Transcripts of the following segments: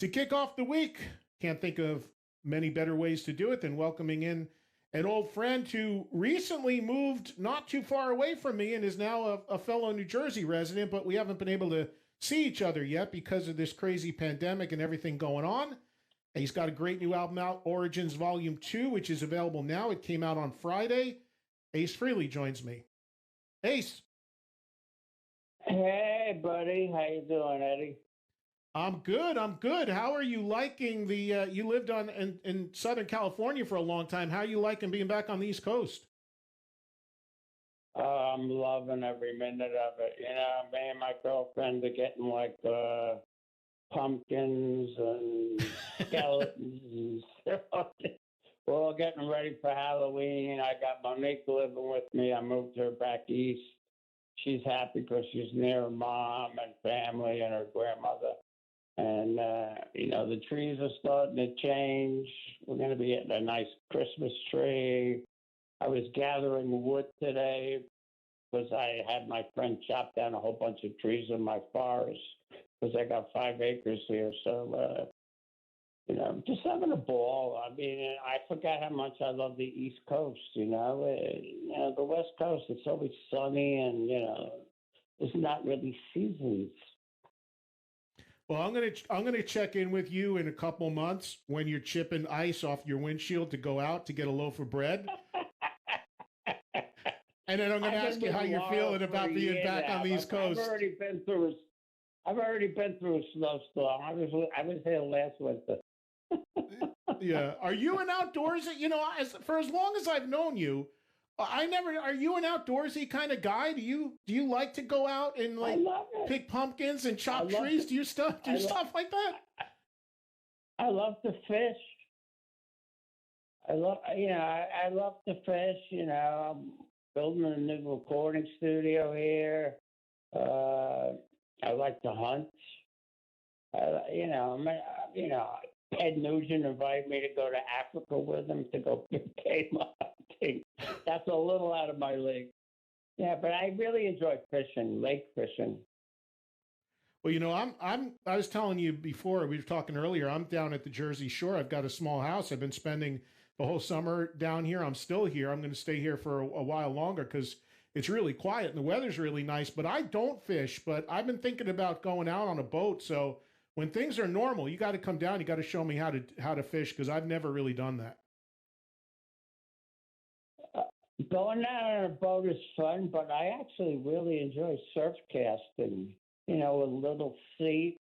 To kick off the week, can't think of many better ways to do it than welcoming in an old friend who recently moved not too far away from me and is now a fellow New Jersey resident, but we haven't been able to see each other yet because of this crazy pandemic and everything going on. He's got a great new album out, Origins Vol.2, which is available now. It came out on Friday. Ace Frehley joins me. Ace. Hey, buddy. How you doing, Eddie? I'm good. How are you liking the, you lived in Southern California for a long time. How are you liking being back on the East Coast? I'm loving every minute of it. You know, me and my girlfriend are getting like pumpkins and skeletons and stuff. We're all getting ready for Halloween. I got Monique living with me. I moved her back east. She's happy because she's near her mom and family and her grandmother. And, you know, the trees are starting to change. We're going to be getting a nice Christmas tree. I was gathering wood today because I had my friend chop down a whole bunch of trees in my forest because I got 5 acres here. So, you know, just having a ball. I mean, I forgot how much I love the East Coast, you know. The West Coast, it's always sunny and, you know, there's not really seasons. Well, I'm gonna check in with you in a couple months when you're chipping ice off your windshield to go out to get a loaf of bread. And then I'm going to ask you how you're feeling about being back on the East Coast. I've already been through a snowstorm. I was here last winter. Yeah. Are you an outdoorsy? You know, for as long as I've known you, are you an outdoorsy kind of guy? Do you like to go out and like pick pumpkins and chop trees? Do stuff like that? I love to fish. I love to fish. You know, I'm building a new recording studio here. I like to hunt. Ted Nugent invited me to go to Africa with him to go game hunting. That's a little out of my league. Yeah, but I really enjoy fishing, lake fishing. Well, you know, I was telling you before, we were talking earlier, I'm down at the Jersey Shore. I've got a small house. I've been spending the whole summer down here. I'm still here. I'm going to stay here for a while longer because it's really quiet and the weather's really nice. But I don't fish, but I've been thinking about going out on a boat. So when things are normal, you got to come down. You got to show me how to fish because I've never really done that. Going out on a boat is fun, but I actually really enjoy surf casting. You know, a little seat,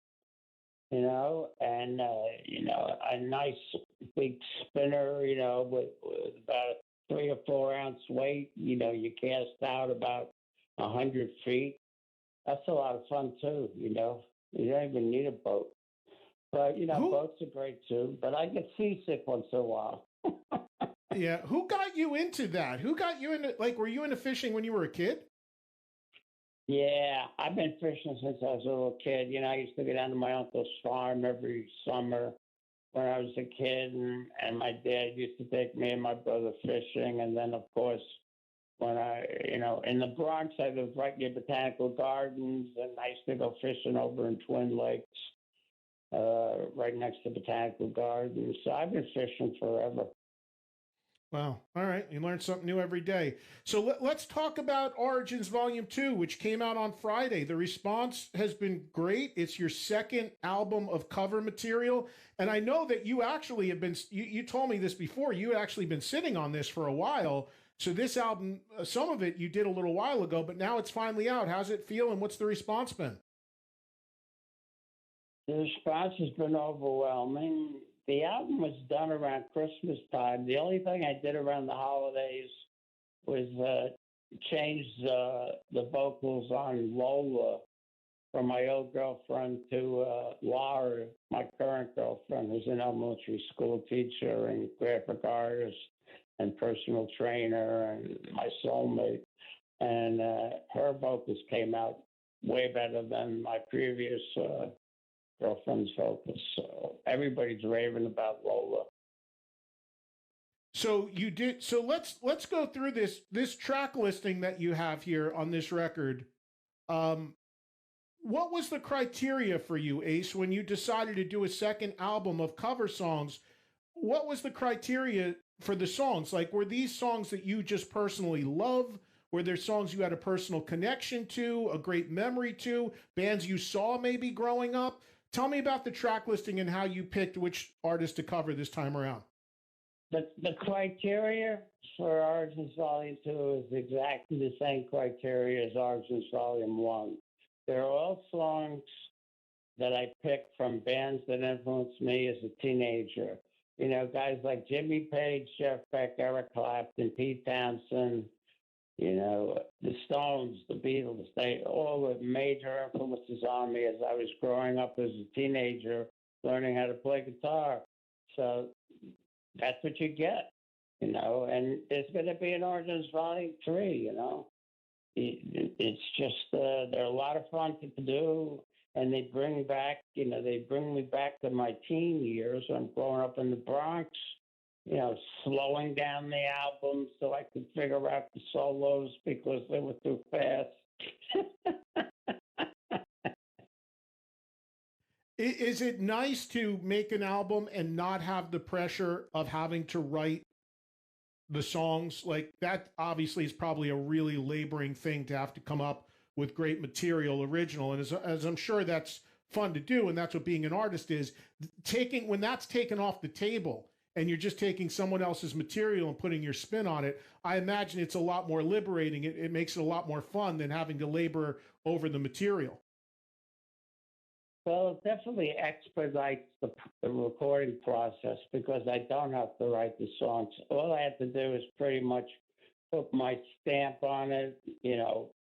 you know, and a nice big spinner, you know, with about a 3 or 4 ounce weight. You know, you cast out about 100 feet. That's a lot of fun too. You know, you don't even need a boat, but you know, boats are great too. But I get seasick once in a while. Yeah, who got you into that? Who got you into were you into fishing when you were a kid? Yeah, I've been fishing since I was a little kid. You know, I used to go down to my uncle's farm every summer when I was a kid, and my dad used to take me and my brother fishing. And then, of course, when in the Bronx, I lived right near Botanical Gardens, and I used to go fishing over in Twin Lakes, right next to Botanical Gardens. So I've been fishing forever. Wow. All right. You learn something new every day. So let's talk about Origins Volume 2, which came out on Friday. The response has been great. It's your second album of cover material. And I know that you actually have been, you told me this before, you had actually been sitting on this for a while. So this album, some of it you did a little while ago, but now it's finally out. How's it feel and what's the response been? The response has been overwhelming. The album was done around Christmas time. The only thing I did around the holidays was change the vocals on Lola from my old girlfriend to Laura, my current girlfriend, who's an elementary school teacher and graphic artist and personal trainer and my soulmate. And her vocals came out way better than my previous girlfriend's focus. So everybody's raving about Lola. So you did. So let's go through this track listing that you have here on this record. What was the criteria for you, Ace, when you decided to do a second album of cover songs? What was the criteria for the songs? Like, were these songs that you just personally love? Were there songs you had a personal connection to, a great memory to, bands you saw maybe growing up? Tell me about the track listing and how you picked which artist to cover this time around. The criteria for Origins Volume 2 is exactly the same criteria as Origins Volume 1. They're all songs that I picked from bands that influenced me as a teenager. You know, guys like Jimmy Page, Jeff Beck, Eric Clapton, Pete Townsend, you know, the Stones, the Beatles, they all were major influences on me as I was growing up as a teenager, learning how to play guitar. So that's what you get, you know, and there's going to be an Origins Volume 3, you know. It's just, they're a lot of fun to do, and they bring back, you know, they bring me back to my teen years. I'm growing up in the Bronx, you know, slowing down the album so I could figure out the solos because they were too fast. Is it nice to make an album and not have the pressure of having to write the songs? Like, that obviously is probably a really laboring thing to have to come up with great material original. And as I'm sure that's fun to do, and that's what being an artist is, taking, when that's taken off the table and you're just taking someone else's material and putting your spin on it, I imagine it's a lot more liberating. It makes it a lot more fun than having to labor over the material. Well, it definitely expedites the recording process because I don't have to write the songs. All I have to do is pretty much put my stamp on it, you know,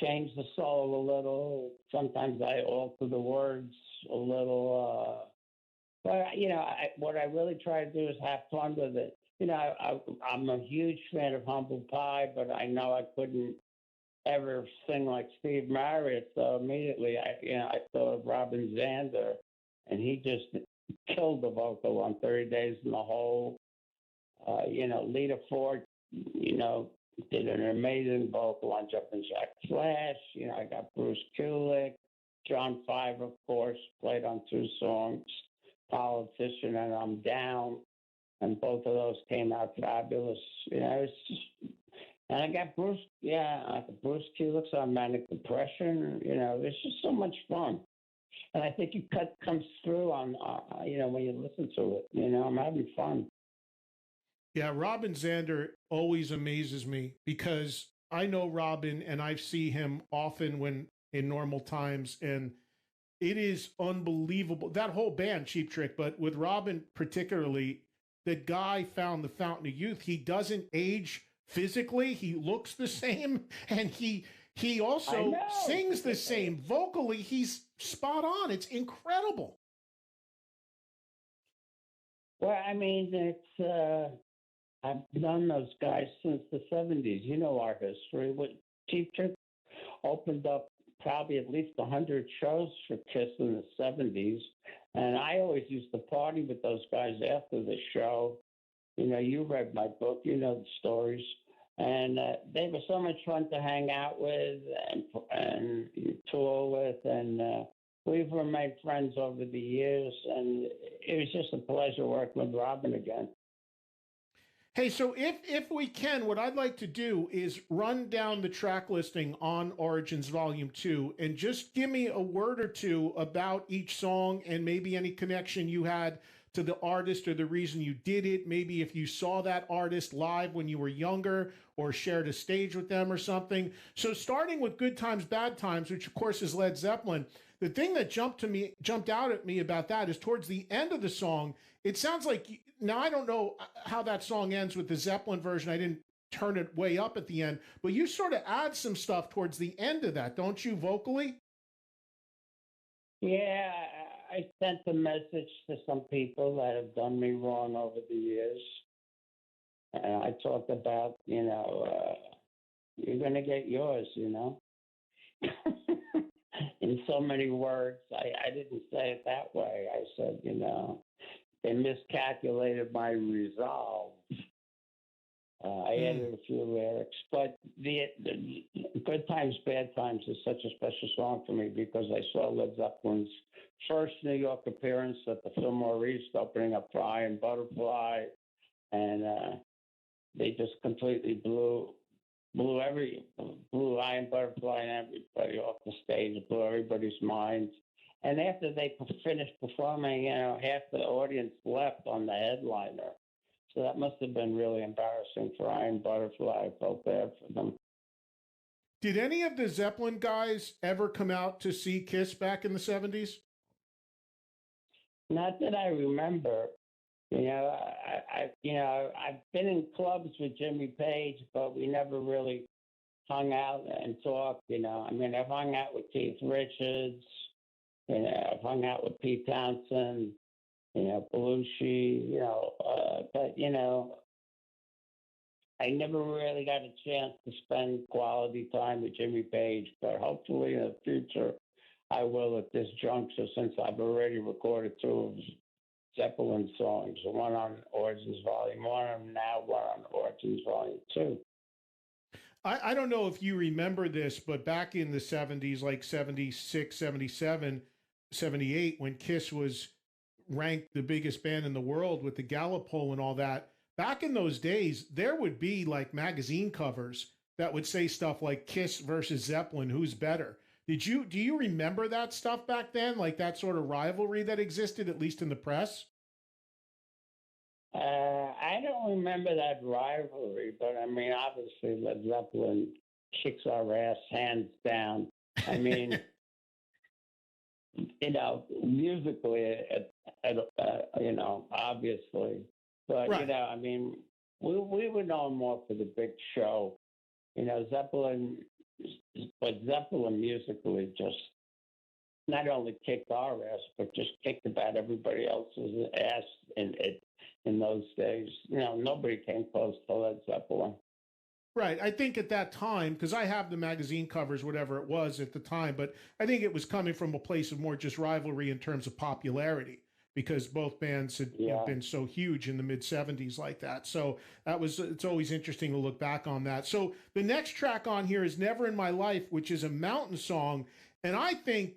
change the solo a little. Sometimes I alter the words a little. But, you know, what I really try to do is have fun with it. You know, I'm a huge fan of Humble Pie, but I know I couldn't ever sing like Steve Marriott. So immediately, I thought of Robin Zander, and he just killed the vocal on 30 Days in the Hole. You know, Lita Ford, you know, did an amazing vocal on Jumpin' Jack Flash. You know, I got Bruce Kulick. John Five, of course, played on 2 songs, Politician and I'm Down. And both of those came out fabulous. You know, it's just, and I got Bruce, Bruce Kulick's on Manic Depression. You know, it's just so much fun. And I think it comes through on, you know, when you listen to it. You know, I'm having fun. Yeah, Robin Zander always amazes me because I know Robin and I see him often when in normal times, and it is unbelievable. That whole band, Cheap Trick, but with Robin particularly, the guy found the fountain of youth. He doesn't age physically. He looks the same, and he also sings the same. Vocally, he's spot on. It's incredible. Well, I mean, it's I've known those guys since the 70s. You know our history. What Cheap Trick opened up probably at least 100 shows for Kiss in the 70s. And I always used to party with those guys after the show. You know, you read my book, you know the stories. And they were so much fun to hang out with and tour with. And we've remained friends over the years. And it was just a pleasure working with Robin again. Hey, so if we can, what I'd like to do is run down the track listing on Origins Volume 2 and just give me a word or two about each song and maybe any connection you had to the artist or the reason you did it. Maybe if you saw that artist live when you were younger or shared a stage with them or something. So starting with Good Times, Bad Times, which of course is Led Zeppelin, the thing that jumped out at me about that is towards the end of the song, it sounds like, now I don't know how that song ends with the Zeppelin version. I didn't turn it way up at the end, but you sort of add some stuff towards the end of that, don't you, vocally? Yeah, I sent a message to some people that have done me wrong over the years. And I talked about, you know, you're going to get yours, you know. In so many words. I didn't say it that way. I said, you know, they miscalculated my resolve. I added a few lyrics, but the Good Times, Bad Times is such a special song for me because I saw Led Zeppelin's first New York appearance at the Fillmore East, opening up for Iron Butterfly, and they just completely blew Iron Butterfly and everybody off the stage, blew everybody's minds. And after they finished performing, half the audience left on the headliner. So that must have been really embarrassing for Iron Butterfly. I felt bad for them. Did any of the Zeppelin guys ever come out to see Kiss back in the 70s? Not that I remember. I've been in clubs with Jimmy Page, but we never really hung out and talked. I've hung out with Keith Richards. I've hung out with Pete Townsend. Belushi. But I never really got a chance to spend quality time with Jimmy Page. But hopefully in the future, I will at this juncture, since I've already recorded 2 of Zeppelin songs, one on Origins Volume 1 and now one on Origins Volume 2. I don't know if you remember this, but back in the 70s, like 76, 77, 78, when Kiss was ranked the biggest band in the world with the Gallup poll and all that, back in those days, there would be like magazine covers that would say stuff like Kiss versus Zeppelin, who's better? Do you remember that stuff back then? Like that sort of rivalry that existed, at least in the press? I don't remember that rivalry, but obviously Led Zeppelin kicks our ass hands down. Musically, obviously. But, right. we were known more for the big show. Zeppelin musically just not only kicked our ass, but just kicked about everybody else's ass in those days. Nobody came close to Led Zeppelin. Right. I think at that time, because I have the magazine covers, whatever it was at the time, but I think it was coming from a place of more just rivalry in terms of popularity, because both bands had been so huge in the mid 70s like that. So it's always interesting to look back on that. So the next track on here is Never in My Life, which is a mountain song. And I think,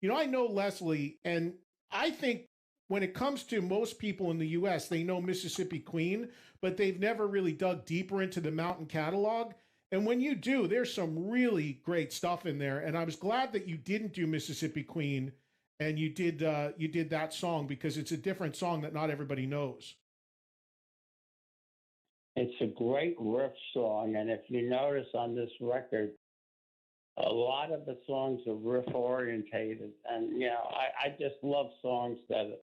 I know Leslie, and I think when it comes to most people in the US, they know Mississippi Queen, but they've never really dug deeper into the Mountain catalog. And when you do, there's some really great stuff in there. And I was glad that you didn't do Mississippi Queen and you did that song, because it's a different song that not everybody knows. It's a great riff song, and if you notice on this record, a lot of the songs are riff orientated, and I just love songs that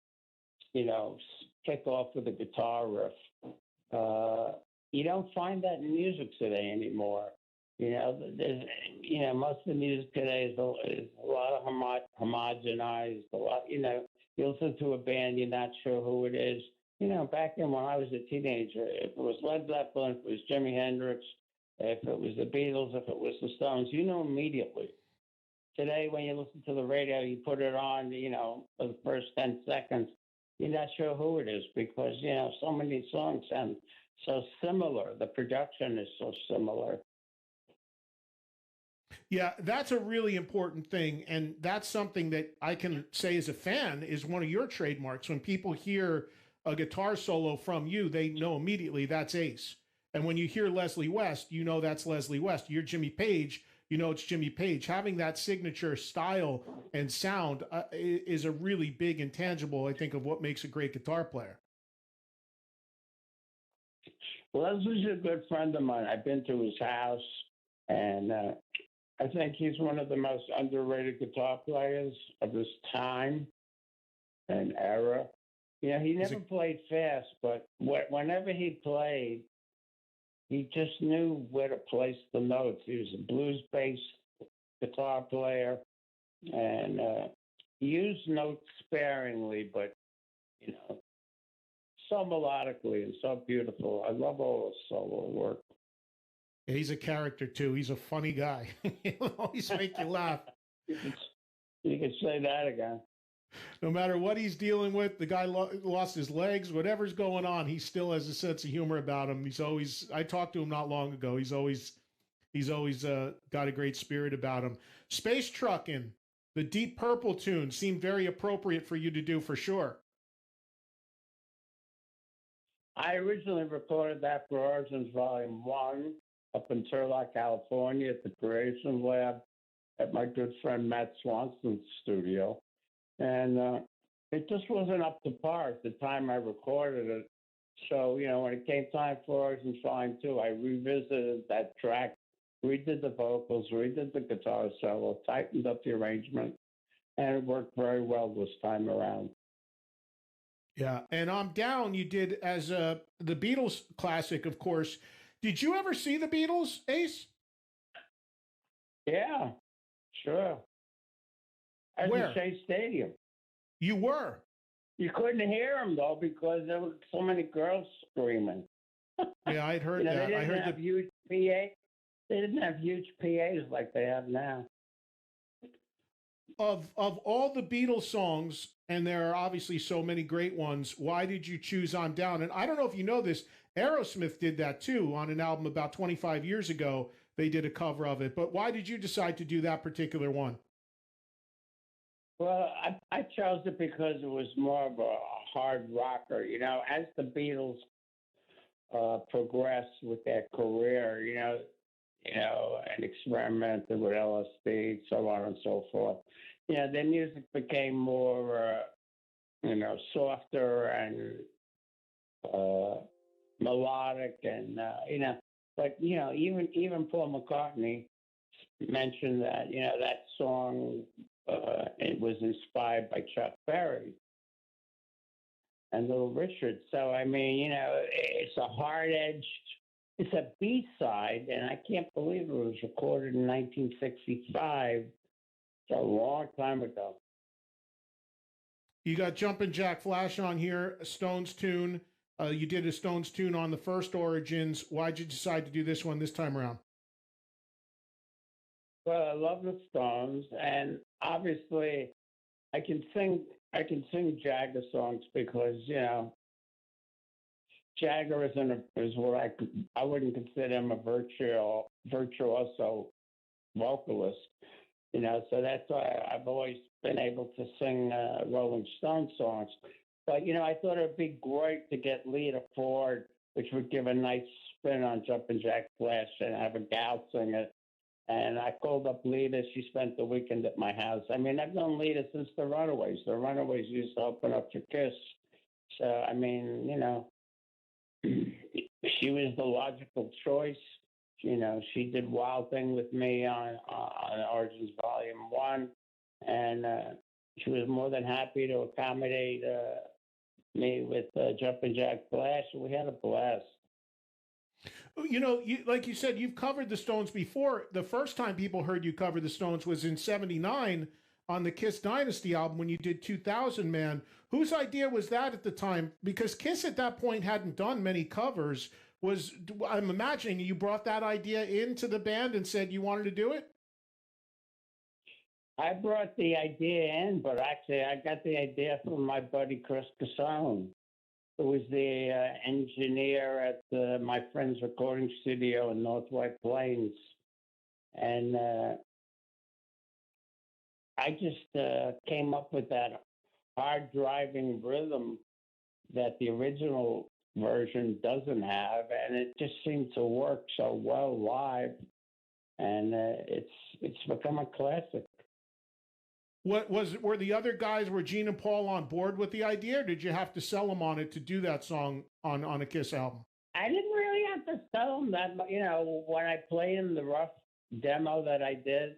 kick off with a guitar riff. You don't find that in music today anymore. Most of the music today is a lot of homogenized. A lot, you listen to a band, you're not sure who it is. Back then when I was a teenager, if it was Led Zeppelin, if it was Jimi Hendrix, if it was the Beatles, if it was the Stones, you know immediately. Today, when you listen to the radio, you put it on, for the first 10 seconds, you're not sure who it is because, so many songs sound so similar. The production is so similar. Yeah, that's a really important thing. And that's something that I can say as a fan is one of your trademarks. When people hear a guitar solo from you, they know immediately that's Ace. And when you hear Leslie West, that's Leslie West. You're Jimmy Page, it's Jimmy Page. Having that signature style and sound is a really big intangible, I think, of what makes a great guitar player. Leslie's a good friend of mine. I've been to his house, and I think he's one of the most underrated guitar players of this time and era. He never played fast, but whenever he played, he just knew where to place the notes. He was a blues-based guitar player, and he used notes sparingly, but, so melodically and so beautiful. I love all his solo work. Yeah, he's a character, too. He's a funny guy. He'll always make you laugh. You could say that again. No matter what he's dealing with, the guy lost his legs, whatever's going on, he still has a sense of humor about him. He's always, I talked to him not long ago. He's always got a great spirit about him. Space Truckin', the Deep Purple tune seemed very appropriate for you to do for sure. I originally recorded that for Origins Volume 1 up in Turlock, California at the Creation Lab at my good friend Matt Swanson's studio. And it just wasn't up to par at the time I recorded it. So, when it came time for Origins Volume 2, I revisited that track, redid the vocals, redid the guitar solo, tightened up the arrangement, and it worked very well this time around. Yeah, and I'm Down you did as the Beatles classic, of course. Did you ever see the Beatles, Ace? Yeah, sure. At Where? the Shea Stadium. You were? You couldn't hear them, though, because there were so many girls screaming. Yeah, I'd heard that. They didn't have huge PA. They didn't have huge PAs like they have now. Of all the Beatles songs, and there are obviously so many great ones, why did you choose I'm Down? And I don't know if you know this, Aerosmith did that too on an album about 25 years ago. They did a cover of it. But why did you decide to do that particular one? Well, I chose it because it was more of a hard rocker. As the Beatles progressed with their career, and experimented with LSD, so on and so forth. Their music became more, softer and melodic, and But even Paul McCartney mentioned that that song it was inspired by Chuck Berry and Little Richard. So it's a hard-edged. It's a B-side, and I can't believe it was recorded in 1965. It's a long time ago. You got Jumpin' Jack Flash on here, a Stones tune. You did a Stones tune on the first Origins. Why'd you decide to do this one this time around? Well, I love the Stones, and obviously, I can sing Jagger songs because Jagger is what I wouldn't consider him a virtuoso vocalist, so that's why I've always been able to sing Rolling Stone songs. But I thought it'd be great to get Lita Ford, which would give a nice spin on Jumpin' Jack Flash, and have a gal sing it. And I called up Lita. She spent the weekend at my house. I've known Lita since the Runaways. The Runaways used to open up for Kiss. So she was the logical choice. She did Wild Thing with me on Origins Volume 1, and she was more than happy to accommodate me with Jumpin' Jack Flash, and we had a blast. Like you said, you've covered the Stones before. The first time people heard you cover the Stones was in '79 on the Kiss Dynasty album when you did 2000 Man. Whose idea was that at the time? Because Kiss at that point hadn't done many covers. I'm imagining you brought that idea into the band and said you wanted to do it? I brought the idea in, but actually I got the idea from my buddy Chris Cassone, who was the engineer at my friend's recording studio in North White Plains. And I just came up with that hard driving rhythm that the original version doesn't have, and it just seemed to work so well live, and it's become a classic. Were the other guys, were Gene and Paul on board with the idea, or did you have to sell them on it to do that song on a Kiss album? I didn't really have to sell them that, when I played them the rough demo that I did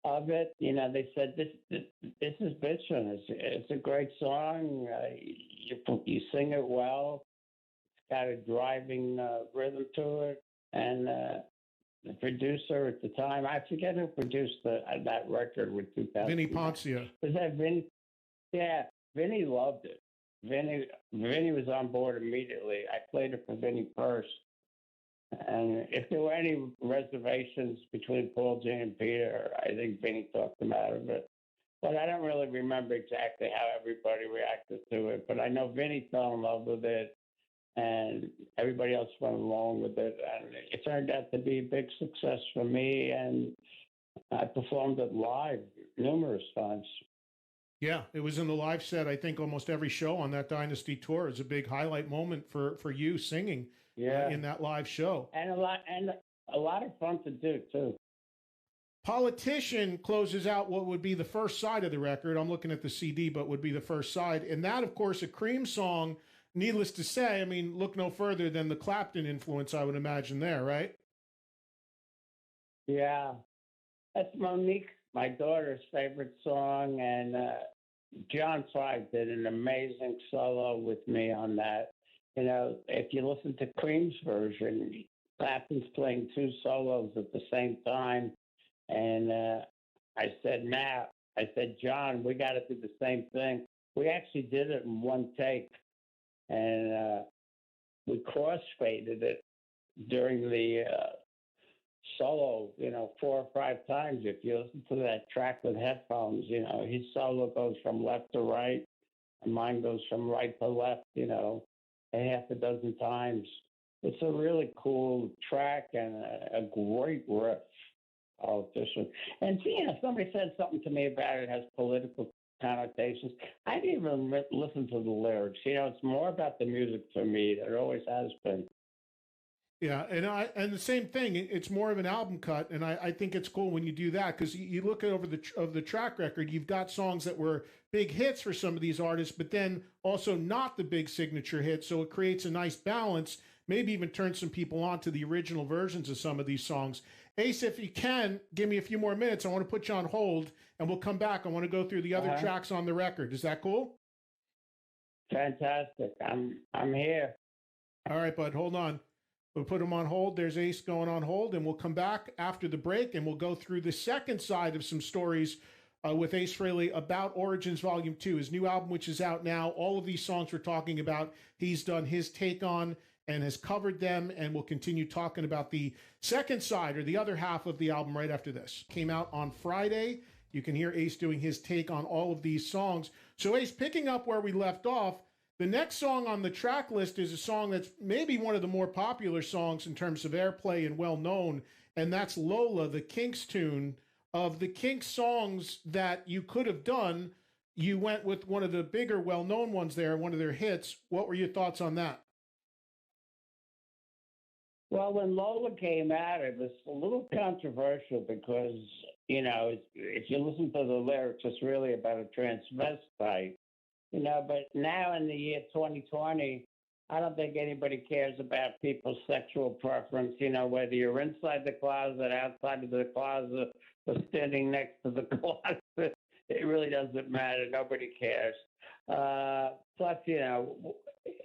of it, they said this is bitchin'. It's a great song. You sing it well. It's got a driving rhythm to it, and the producer at the time, I forget who produced that record with 2000. Vinnie Poncia. Was that Vinnie? Yeah, Vinnie loved it. Vinnie was on board immediately. I played it for Vinnie first. And if there were any reservations between Paul, Gene, and Peter, I think Vinnie talked them out of it. But I don't really remember exactly how everybody reacted to it. But I know Vinny fell in love with it, and everybody else went along with it, and it turned out to be a big success for me. And I performed it live numerous times. Yeah, it was in the live set. I think almost every show on that Dynasty tour is a big highlight moment for you singing in that live show. And a lot of fun to do too. Politician closes out what would be the first side of the record. I'm looking at the CD, but would be the first side. And that, of course, a Cream song, needless to say, I mean, look no further than the Clapton influence, I would imagine there, right? Yeah. That's Monique, my daughter's favorite song. And John Five did an amazing solo with me on that. You know, if you listen to Cream's version, Clapton's playing two solos at the same time. And I said, Matt, I said, John, we got to do the same thing. We actually did it in one take, and we crossfaded it during the solo, you know, 4 or 5 times. If you listen to that track with headphones, you know, his solo goes from left to right, and mine goes from right to left, you know, a half a dozen times. It's a really cool track and a great riff. Politician. And, you know, somebody said something to me about it has political connotations. I didn't even listen to the lyrics. You know, it's more about the music for me. It always has been. Yeah, and the same thing. It's more of an album cut, and I think it's cool when you do that because you look at over the track record. You've got songs that were big hits for some of these artists, but then also not the big signature hits. So it creates a nice balance. Maybe even turn some people on to the original versions of some of these songs. Ace, if you can, give me a few more minutes. I want to put you on hold, and we'll come back. I want to go through the other tracks on the record. Is that cool? Fantastic. I'm here. All right, bud. Hold on. We'll put him on hold. There's Ace going on hold, and we'll come back after the break, and we'll go through the second side of some stories with Ace Frehley about Origins Volume 2, his new album, which is out now. All of these songs we're talking about, he's done his take on and has covered them, and we'll continue talking about the second side or the other half of the album right after this. Came out on Friday. You can hear Ace doing his take on all of these songs. So Ace, picking up where we left off, the next song on the track list is a song that's maybe one of the more popular songs in terms of airplay and well-known, and that's Lola, the Kinks tune. Of the Kinks songs that you could have done, you went with one of the bigger well-known ones there, one of their hits. What were your thoughts on that? Well, when Lola came out, it was a little controversial because, you know, if you listen to the lyrics, it's really about a transvestite, you know. But now in the year 2020, I don't think anybody cares about people's sexual preference, you know, whether you're inside the closet, outside of the closet, or standing next to the closet. It really doesn't matter. Nobody cares. Plus, you know,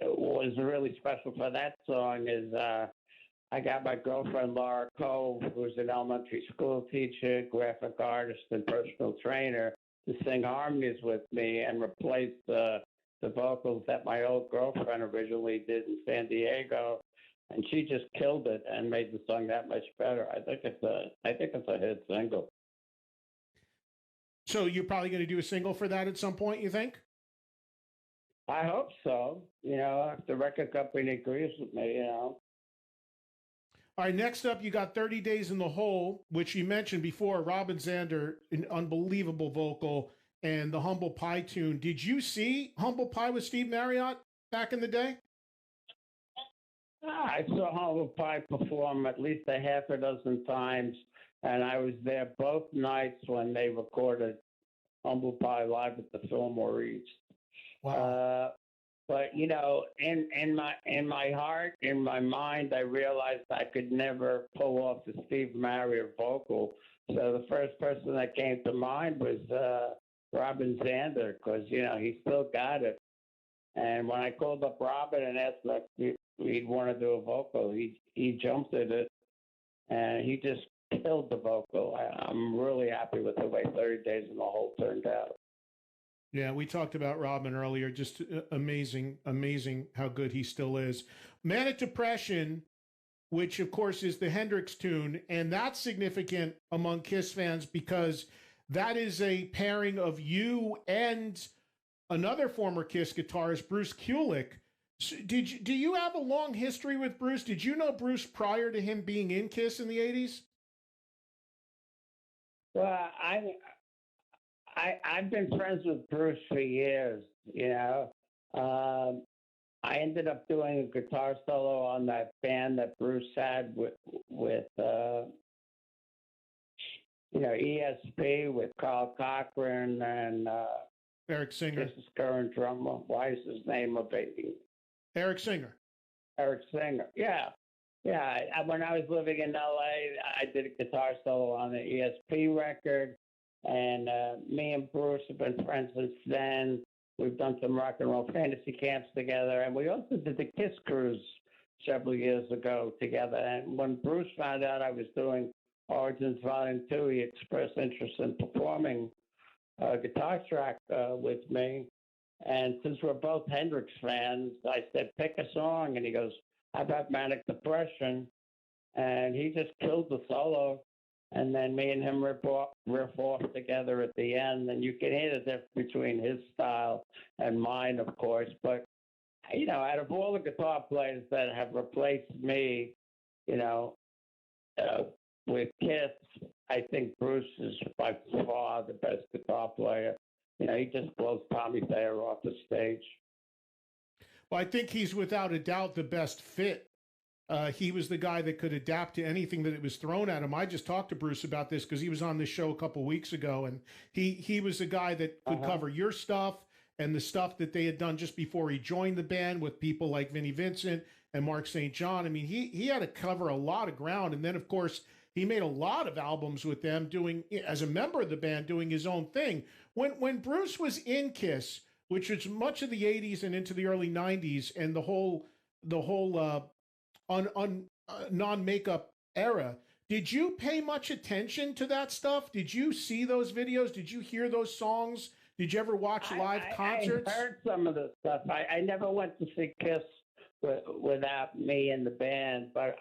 what was really special for that song is I got my girlfriend, Laura Cove, who's an elementary school teacher, graphic artist, and personal trainer, to sing harmonies with me and replace the vocals that my old girlfriend originally did in San Diego. And she just killed it and made the song that much better. I think it's a hit single. So you're probably going to do a single for that at some point, you think? I hope so. You know, if the record company agrees with me, you know. All right, next up, you got 30 Days in the Hole, which you mentioned before. Robin Zander, an unbelievable vocal, and the Humble Pie tune. Did you see Humble Pie with Steve Marriott back in the day? I saw Humble Pie perform at least a half a dozen times, and I was there both nights when they recorded Humble Pie live at the Fillmore East. Wow. But, you know, in my heart, in my mind, I realized I could never pull off the Steve Marriott vocal. So the first person that came to mind was Robin Zander, because, you know, he still got it. And when I called up Robin and asked him if he'd want to do a vocal, he jumped at it, and he just killed the vocal. I'm really happy with the way 30 Days in the Hole turned out. Yeah, we talked about Robin earlier. Just amazing, amazing how good he still is. Manic Depression, which of course is the Hendrix tune, and that's significant among Kiss fans because that is a pairing of you and another former Kiss guitarist, Bruce Kulick. So do you have a long history with Bruce? Did you know Bruce prior to him being in Kiss in the 80s? Well, I've been friends with Bruce for years. I ended up doing a guitar solo on that band that Bruce had with ESP with Carl Cochran and Eric Singer. His current drummer. Why is his name evading? Eric Singer. Eric Singer. Yeah. Yeah. When I was living in LA, I did a guitar solo on the ESP record. And me and Bruce have been friends since then. We've done some rock and roll fantasy camps together. And we also did the Kiss Cruise several years ago together. And when Bruce found out I was doing Origins Vol.2, he expressed interest in performing a guitar track with me. And since we're both Hendrix fans, I said, pick a song. And he goes, how about Manic Depression? And he just killed the solo. And then me and him riff off together at the end. And you can hear the difference between his style and mine, of course. But, out of all the guitar players that have replaced me, with Kiss, I think Bruce is by far the best guitar player. He just blows Tommy Thayer off the stage. Well, I think he's without a doubt the best fit. He was the guy that could adapt to anything that it was thrown at him. I just talked to Bruce about this because he was on this show a couple weeks ago, and he was a guy that could cover your stuff and the stuff that they had done just before he joined the band with people like Vinnie Vincent and Mark St. John. I mean, he had to cover a lot of ground, and then, of course, he made a lot of albums with them doing, as a member of the band, doing his own thing. When Bruce was in Kiss, which was much of the 80s and into the early 90s, and the whole non-makeup era, did you pay much attention to that stuff? Did you see those videos? Did you hear those songs? Did you ever watch live concerts? I heard some of the stuff. I never went to see Kiss without me in the band, but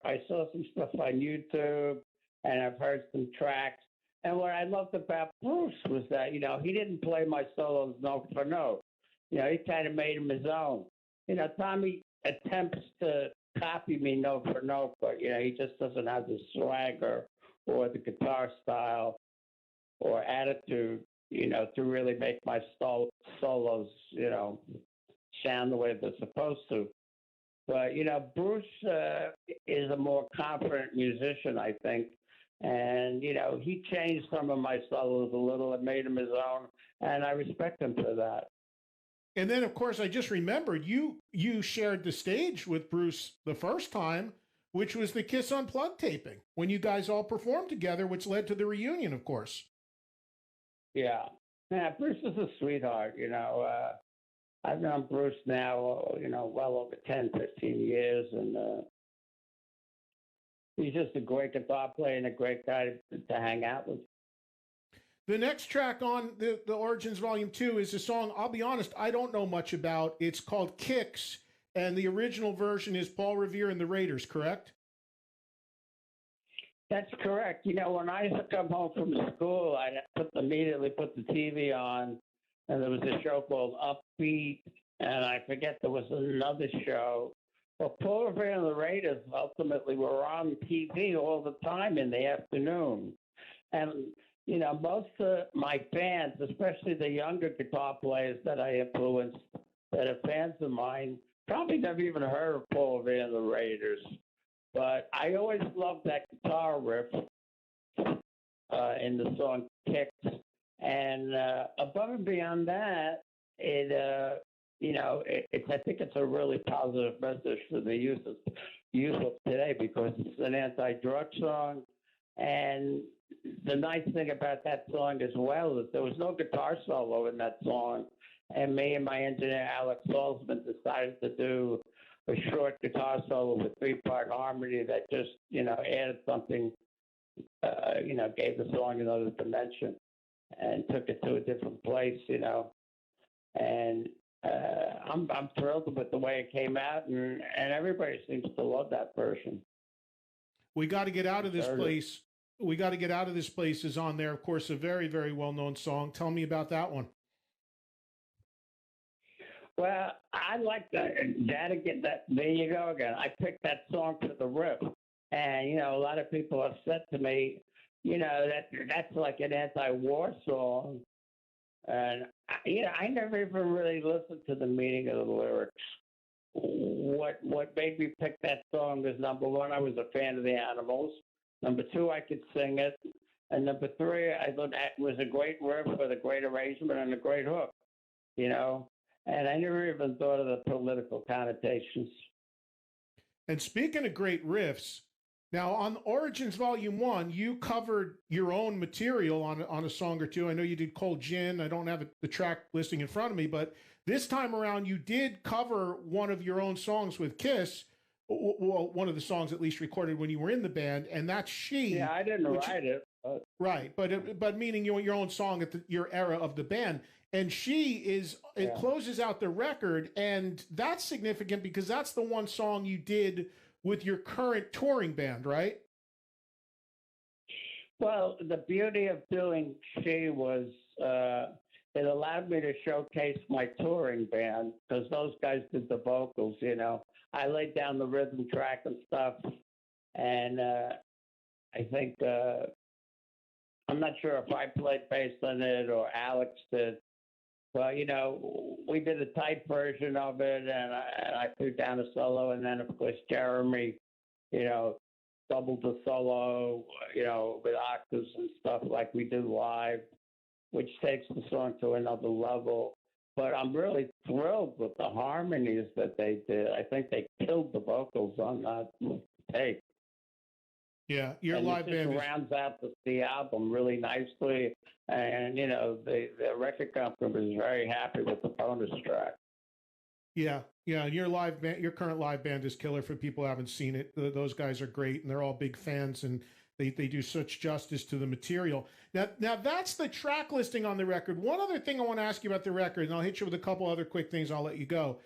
I saw some stuff on YouTube, and I've heard some tracks. And what I loved about Bruce was that, he didn't play my solos note for note. He kind of made them his own. Tommy attempts to copy me note for note, but, he just doesn't have the swagger or the guitar style or attitude, to really make my solos, sound the way they're supposed to. But, Bruce is a more confident musician, I think. And, he changed some of my solos a little and made them his own. And I respect him for that. And then, of course, I just remembered you shared the stage with Bruce the first time, which was the Kiss Unplugged taping, when you guys all performed together, which led to the reunion, of course. Yeah. Bruce is a sweetheart, I've known Bruce now, well over 10, 15 years, and he's just a great guitar player and a great guy to hang out with. The next track on the Origins Volume 2 is a song, I'll be honest, I don't know much about. It's called Kicks, and the original version is Paul Revere and the Raiders, correct? That's correct. When I used to come home from school, I immediately put the TV on, and there was a show called Upbeat, and I forget there was another show. Well, Paul Revere and the Raiders ultimately were on TV all the time in the afternoon. And, most of my fans, especially the younger guitar players that I influenced that are fans of mine, probably never even heard of Paul Revere and the Raiders. But I always loved that guitar riff in the song Kicks. And above and beyond that, I think it's a really positive message for the youth of today, because it's an anti-drug song. And the nice thing about that song as well is there was no guitar solo in that song. And me and my engineer, Alex Salzman, decided to do a short guitar solo with 3-part harmony that just, added something, gave the song another dimension and took it to a different place, And I'm thrilled with the way it came out, and everybody seems to love that version. We got to get out of this place. We Got to Get Out of This Place is on there. Of course, a very, very well known song. Tell me about that one. Well, I like that. Gotta get that. There you go again. I picked that song for the riff, and a lot of people have said to me, that's like an anti-war song, and I never even really listened to the meaning of the lyrics. What made me pick that song is, number one, I was a fan of the Animals. Number two, I could sing it, and number three, I thought that was a great riff with a great arrangement and a great hook. You know, and I never even thought of the political connotations. And speaking of great riffs, now on Origins Volume 1, you covered your own material on a song or two. I know you did Cold Gin. I don't have the track listing in front of me, but this time around you did cover one of your own songs with Kiss, well, one of the songs at least recorded when you were in the band, and that's She. Yeah, I didn't write it. Right, but meaning your own song at your era of the band. And it closes out the record, and that's significant because that's the one song you did with your current touring band, right? Well, the beauty of doing She was it allowed me to showcase my touring band because those guys did the vocals, I laid down the rhythm track and stuff, and I think, I'm not sure if I played bass on it or Alex did. Well, we did a type version of it, and I threw down a solo, and then, of course, Jeremy, doubled the solo, with octaves and stuff like we do live, which takes the song to another level. But I'm really thrilled with the harmonies that they did. I think they killed the vocals on that tape. Yeah, your live band rounds out the album really nicely, and the record company was very happy with the bonus track. Yeah, your live band, your current live band is killer. For people who haven't seen it, those guys are great, and they're all big fans, and they do such justice to the material. Now that's the track listing on the record. One other thing I want to ask you about the record, and I'll hit you with a couple other quick things. I'll let you go.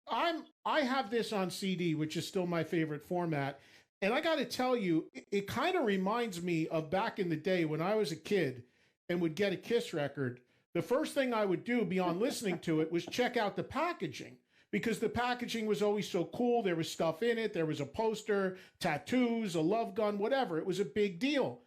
I have this on CD, which is still my favorite format. And I got to tell you, it kind of reminds me of back in the day when I was a kid and would get a Kiss record. The first thing I would do beyond listening to it was check out the packaging, because the packaging was always so cool. There was stuff in it. There was a poster, tattoos, a love gun, whatever. It was a big deal.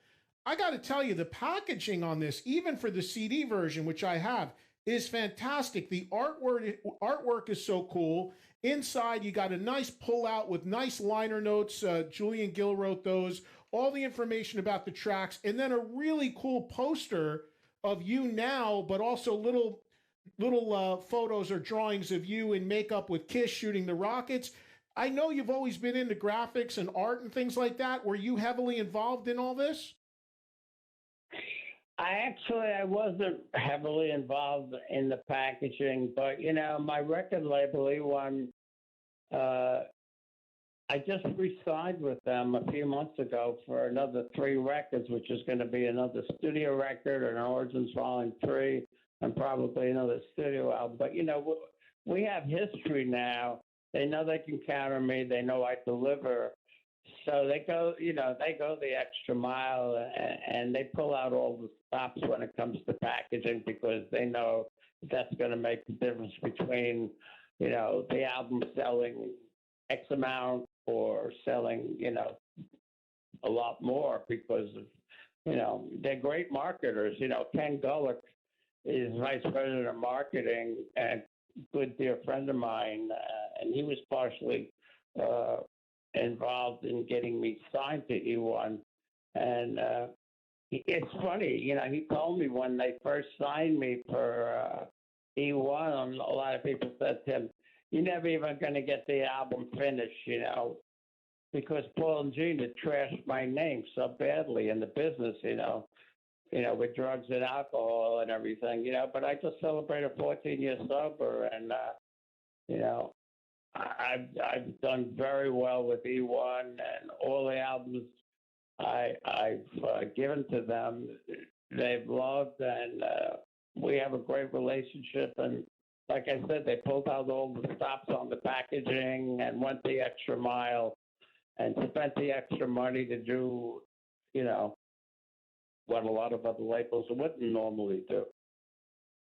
I got to tell you, the packaging on this, even for the CD version, which I have, is fantastic. The artwork is so cool. Inside, you got a nice pullout with nice liner notes. Julian Gill wrote those. All the information about the tracks, and then a really cool poster of you now, but also little photos or drawings of you in makeup with Kiss shooting the rockets. I know you've always been into graphics and art and things like that. Were you heavily involved in all this? I wasn't heavily involved in the packaging, but my record label E1, I just re-signed with them a few months ago for another 3 records, which is going to be another studio record, an Origins Volume 3, and probably another studio album. But we have history now. They know they can count on me. They know I deliver. So they go the extra mile, and they pull out all the stops when it comes to packaging, because they know that's going to make the difference between, the album selling X amount or selling, a lot more, because of, they're great marketers. Ken Gullick is vice president of marketing and good dear friend of mine, and he was partially involved in getting me signed to E1. And it's funny, he told me when they first signed me for E1, a lot of people said to him, "You're never even going to get the album finished," because Paul and Gene had trashed my name so badly in the business, with drugs and alcohol and everything, but I just celebrated 14 years sober, and, I've done very well with E1, and all the albums I've given to them, they've loved, and we have a great relationship. And like I said, they pulled out all the stops on the packaging and went the extra mile and spent the extra money to do what a lot of other labels wouldn't normally do.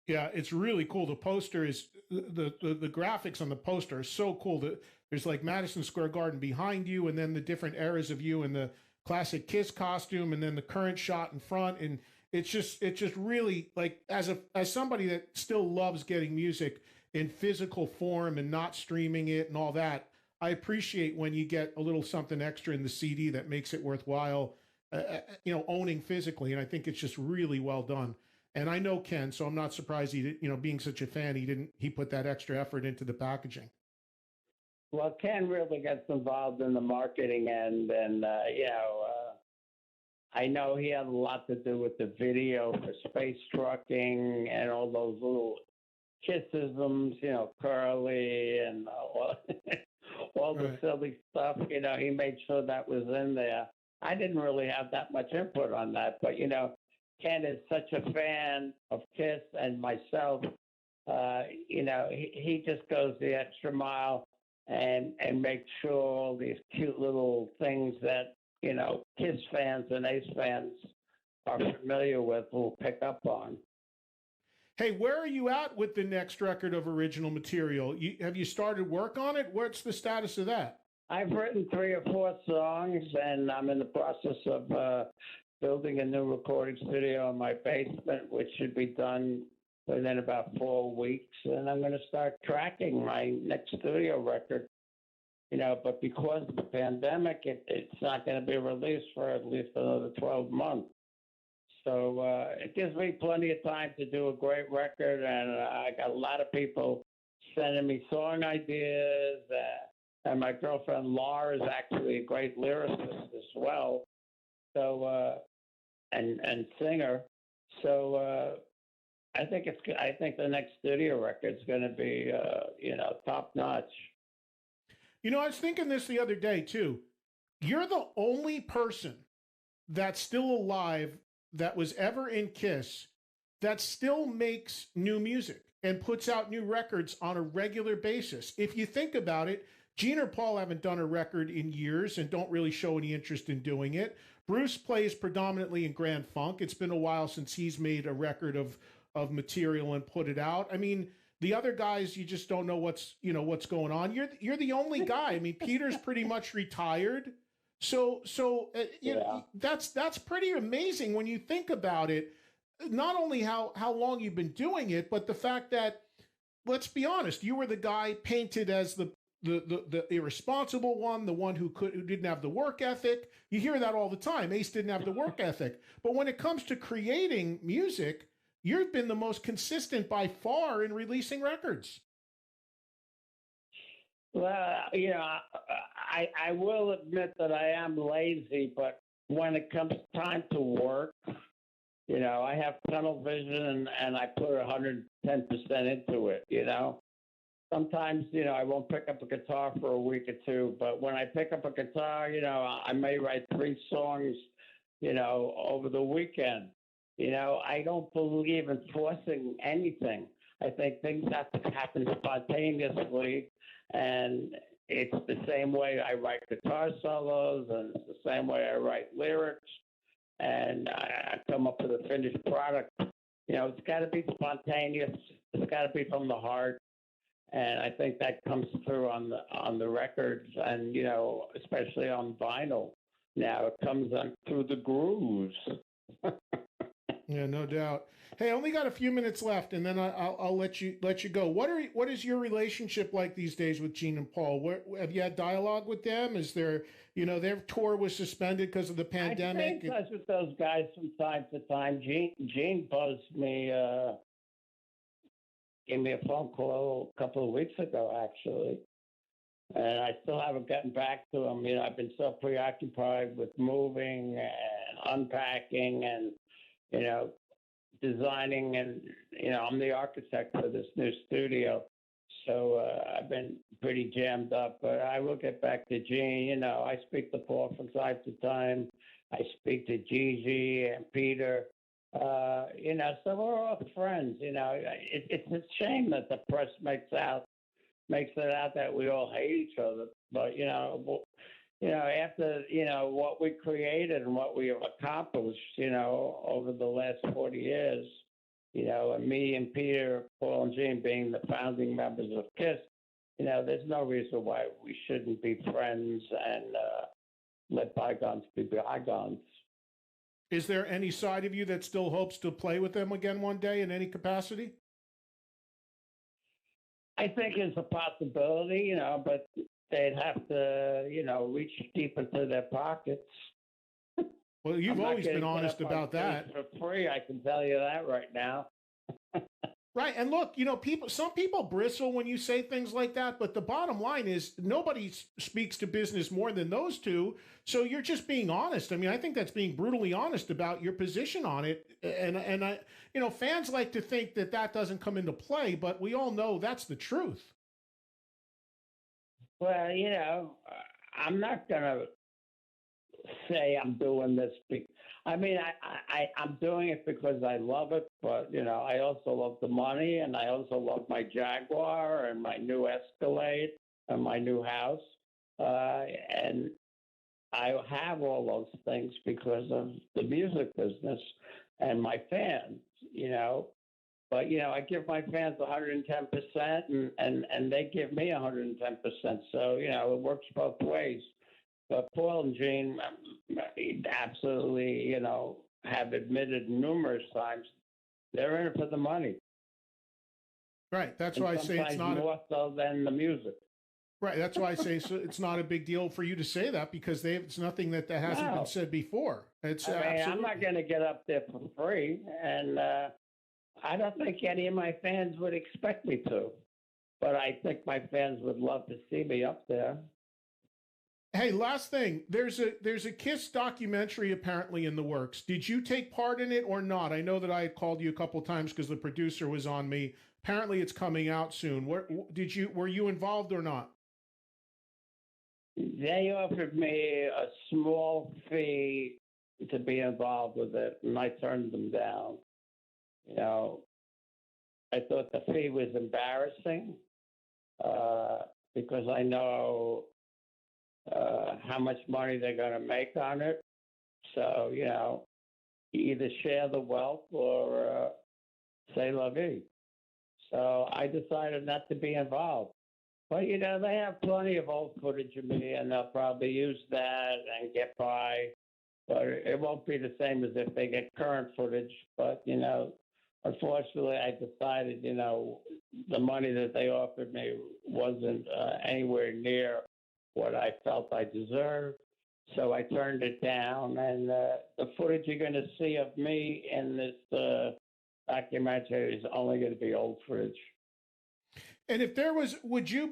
Yeah, it's really cool. The poster is the graphics on the poster are so cool. That there's like Madison Square Garden behind you, and then the different eras of you in the classic Kiss costume, and then the current shot in front, and it's just really like as somebody that still loves getting music in physical form and not streaming it and all that. I appreciate when you get a little something extra in the CD that makes it worthwhile, owning physically, and I think it's just really well done. And I know Ken, so I'm not surprised he did, being such a fan, he put that extra effort into the packaging. Well, Ken really gets involved in the marketing end, and I know he had a lot to do with the video for Space Trucking and all those little kissisms, Curly and all the Right. silly stuff. He made sure that was in there. I didn't really have that much input on that, but Ken is such a fan of Kiss and myself. He just goes the extra mile and makes sure all these cute little things that Kiss fans and Ace fans are familiar with will pick up on. Hey, where are you at with the next record of original material? Have you started work on it? What's the status of that? I've written 3 or 4 songs, and I'm in the process of building a new recording studio in my basement, which should be done within about 4 weeks. And I'm going to start tracking my next studio record. But because of the pandemic, it's not going to be released for at least another 12 months. So it gives me plenty of time to do a great record, and I got a lot of people sending me song ideas. And my girlfriend Laura is actually a great lyricist as well. So and singer. So I think the next studio record is going to be top notch. I was thinking this the other day too. You're the only person that's still alive that was ever in Kiss that still makes new music and puts out new records on a regular basis. If you think about it, Gene or Paul haven't done a record in years and don't really show any interest in doing it. Bruce plays predominantly in Grand Funk. It's been a while since he's made a record of material and put it out. I mean, the other guys, you just don't know what's going on. You're the only guy. I mean, Peter's pretty much retired. So that's pretty amazing when you think about it. Not only how long you've been doing it, but the fact that, let's be honest, you were the guy painted as the irresponsible one, the one who didn't have the work ethic. You hear that all the time. Ace didn't have the work ethic. But when it comes to creating music, you've been the most consistent by far in releasing records. Well, I will admit that I am lazy, but when it comes time to work, I have tunnel vision and I put 110% into it, Sometimes, I won't pick up a guitar for a week or two, but when I pick up a guitar, I may write 3 songs, over the weekend. I don't believe in forcing anything. I think things have to happen spontaneously, and it's the same way I write guitar solos, and it's the same way I write lyrics, and I come up with a finished product. It's got to be spontaneous. It's got to be from the heart, and I think that comes through on the records, and especially on vinyl. Now it comes on through the grooves. Yeah, no doubt. Hey, I only got a few minutes left, and then I'll let you go. What is your relationship like these days with Gene and Paul? Have you had dialogue with them? Is there, their tour was suspended because of the pandemic? I stay in touch with those guys from time to time. Gene buzzed me, gave me a phone call a couple of weeks ago, actually, and I still haven't gotten back to him. I've been so preoccupied with moving and unpacking and designing, and I'm the architect for this new studio, so I've been pretty jammed up. But I will get back to Gene. I speak to Paul from time to time. I speak to Gigi and Peter. So we're all friends. It's a shame that the press makes it out that we all hate each other. But after, what we created and what we have accomplished, over the last 40 years, and me and Peter, Paul, and Gene being the founding members of KISS, there's no reason why we shouldn't be friends and let bygones be bygones. Is there any side of you that still hopes to play with them again one day in any capacity? I think it's a possibility, but they'd have to, reach deep into their pockets. Well, you've always been honest about that. For free, I can tell you that right now. Right. And look, some people bristle when you say things like that, but the bottom line is nobody speaks to business more than those two. So you're just being honest. I mean, I think that's being brutally honest about your position on it. And I, fans like to think that that doesn't come into play, but we all know that's the truth. Well, I'm not going to say I'm doing this. I'm doing it because I love it, but, I also love the money, and I also love my Jaguar and my new Escalade and my new house. And I have all those things because of the music business and my fans, But, I give my fans 110% and they give me 110%. So, it works both ways. But Paul and Gene absolutely, have admitted numerous times they're in it for the money. Right. That's why I say it's not more so than the music. Right. That's why I say it's not a big deal for you to say that because it's nothing that hasn't been said before. I'm not going to get up there for free, and I don't think any of my fans would expect me to. But I think my fans would love to see me up there. Hey, last thing. There's a KISS documentary apparently in the works. Did you take part in it or not? I know that I had called you a couple times because the producer was on me. Apparently, it's coming out soon. Were you involved or not? They offered me a small fee to be involved with it, and I turned them down. I thought the fee was embarrassing because I know how much money they're going to make on it. So, you either share the wealth or say la vie. So I decided not to be involved. But, they have plenty of old footage of me, and they'll probably use that and get by. But it won't be the same as if they get current footage. But, unfortunately, I decided, the money that they offered me wasn't anywhere near what I felt I deserved. So I turned it down. And the footage you're going to see of me in this documentary is only going to be old footage. And if there was, would you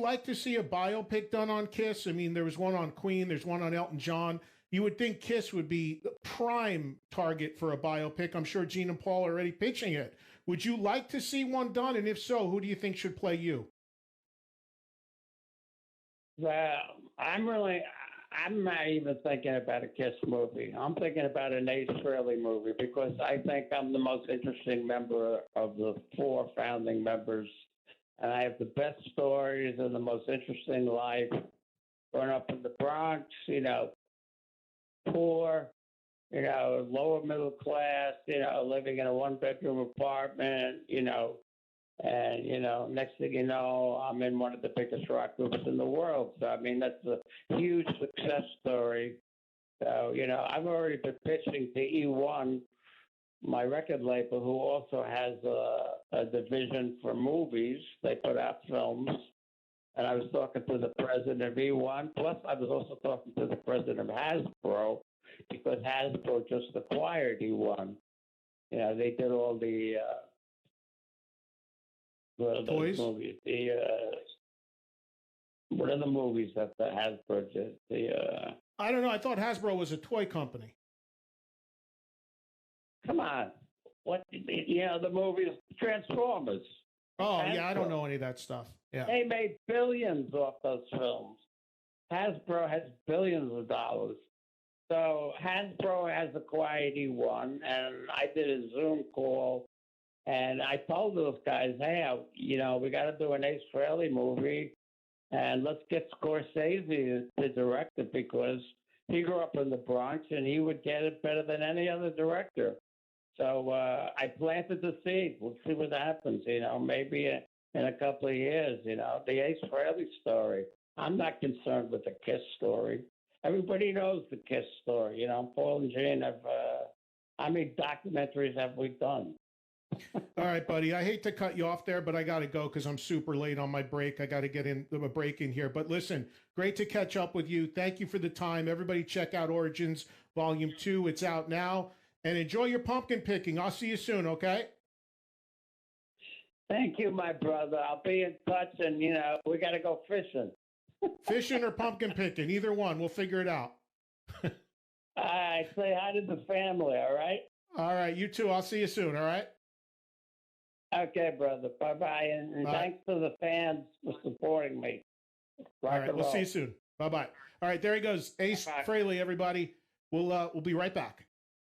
like to see a biopic done on KISS? I mean, there was one on Queen, there's one on Elton John. You would think KISS would be the prime target for a biopic. I'm sure Gene and Paul are already pitching it. Would you like to see one done? And if so, who do you think should play you? Well, I'm not even thinking about a KISS movie. I'm thinking about an Ace Frehley movie because I think I'm the most interesting member of the 4 founding members. And I have the best stories and the most interesting life. Growing up in the Bronx, poor, lower middle class, living in a 1-bedroom apartment, and, next thing you know, I'm in one of the biggest rock groups in the world. So, I mean, that's a huge success story. So, I've already been pitching to E1, my record label, who also has a division for movies. They put out films. And I was talking to the president of E1. Plus, I was also talking to the president of Hasbro because Hasbro just acquired E1. They did all the toys? Movies. What are the movies that the Hasbro did? I don't know. I thought Hasbro was a toy company. Come on. What? The movies Transformers. Oh, Hasbro. Yeah, I don't know any of that stuff. Yeah. They made billions off those films. Hasbro has billions of dollars. So Hasbro has acquired E1, and I did a Zoom call, and I told those guys, hey, we got to do an Ace Frehley movie. and let's get Scorsese to direct it because he grew up in the Bronx and he would get it better than any other director. So I planted the seed. We'll see what happens. Maybe in a couple of years. The Ace Frehley story. I'm not concerned with the Kiss story. Everybody knows the Kiss story. Paul and Gene have. How many documentaries have we done? All right, buddy. I hate to cut you off there, but I got to go because I'm super late on my break. I got to get in a break in here. But listen, great to catch up with you. Thank you for the time. Everybody check out Origins Volume 2. It's out now. And enjoy your pumpkin picking. I'll see you soon, okay? Thank you, my brother. I'll be in touch, and, we got to go fishing. Fishing or pumpkin picking, either one. We'll figure it out. All right. Say hi to the family, all right? All right. You too. I'll see you soon, all right? Okay, brother. Bye-bye. And thanks to the fans for supporting me. All right. We'll see you soon. Bye-bye. All right. There he goes. Ace Frehley, everybody. We'll be right back.